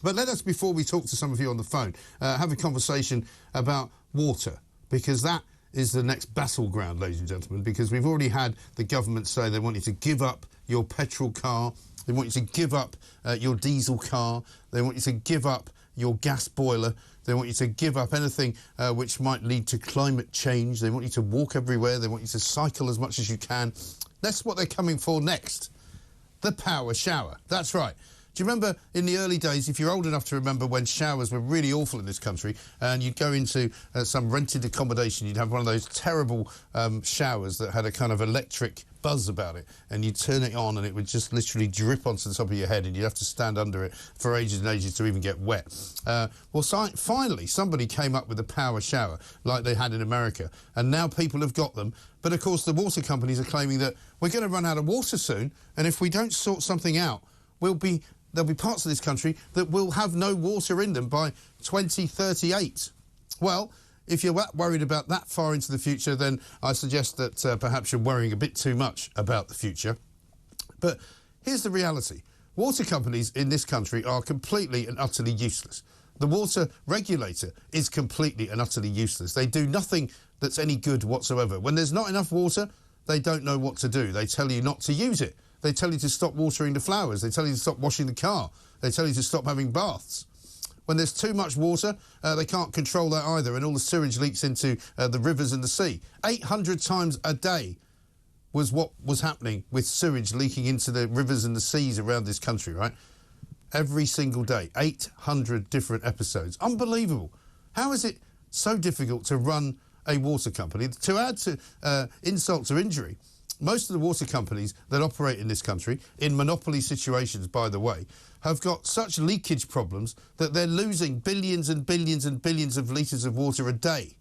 But let us, before we talk to some of you on the phone, have a conversation about water, because that is the next battleground, ladies and gentlemen, because we've already had the government say they want you to give up your petrol car, they want you to give up your diesel car, they want you to give up your gas boiler, they want you to give up anything which might lead to climate change, they want you to walk everywhere, they want you to cycle as much as you can. That's what they're coming for next. The power shower. That's right. Do you remember in the early days, if you're old enough to remember when showers were really awful in this country, and you'd go into some rented accommodation, you'd have one of those terrible showers that had a kind of electric buzz about it, and you'd turn it on and it would just literally drip onto the top of your head and you'd have to stand under it for ages and ages to even get wet. Finally, somebody came up with a power shower like they had in America, and now people have got them. But, of course, the water companies are claiming that we're going to run out of water soon, and if we don't sort something out, there'll be parts of this country that will have no water in them by 2038. Well, if you're worried about that far into the future, then I suggest that perhaps you're worrying a bit too much about the future. But here's the reality. Water companies in this country are completely and utterly useless. The water regulator is completely and utterly useless. They do nothing that's any good whatsoever. When there's not enough water, they don't know what to do. They tell you not to use it. They tell you to stop watering the flowers. They tell you to stop washing the car. They tell you to stop having baths. When there's too much water, they can't control that either, and all the sewage leaks into the rivers and the sea. 800 times a day was what was happening with sewage leaking into the rivers and the seas around this country, right? Every single day, 800 different episodes. Unbelievable. How is it so difficult to run a water company? To add to insult to injury, most of the water companies that operate in this country, in monopoly situations, by the way, have got such leakage problems that they're losing billions and billions and billions of litres of water a day.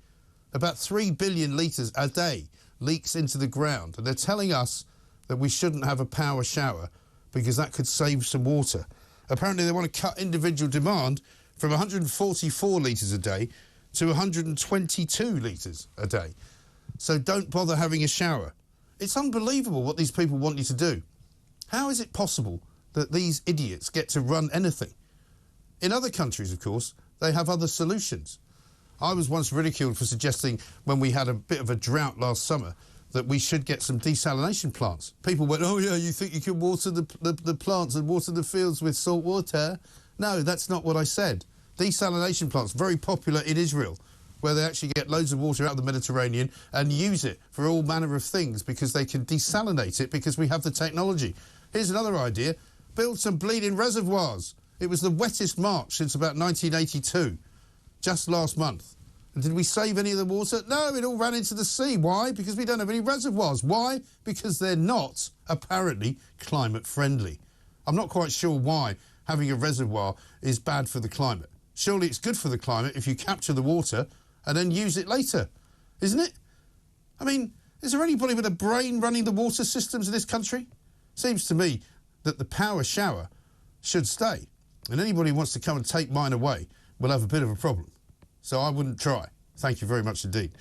About 3 billion litres a day leaks into the ground. And they're telling us that we shouldn't have a power shower because that could save some water. Apparently they want to cut individual demand from 144 litres a day to 122 litres a day. So don't bother having a shower. It's unbelievable what these people want you to do. How is it possible that these idiots get to run anything? In other countries, of course, they have other solutions. I was once ridiculed for suggesting, when we had a bit of a drought last summer, that we should get some desalination plants. People went, oh yeah, you think you can water the plants and water the fields with salt water? No, that's not what I said. Desalination plants, very popular in Israel, where they actually get loads of water out of the Mediterranean and use it for all manner of things because they can desalinate it because we have the technology. Here's another idea. Build some bleeding reservoirs. It was the wettest March since about 1982, just last month. And did we save any of the water? No, it all ran into the sea. Why? Because we don't have any reservoirs. Why? Because they're not, apparently, climate friendly. I'm not quite sure why having a reservoir is bad for the climate. Surely it's good for the climate if you capture the water and then use it later, isn't it? I mean, is there anybody with a brain running the water systems in this country? Seems to me that the power shower should stay, and anybody who wants to come and take mine away will have a bit of a problem. So I wouldn't try. Thank you very much indeed.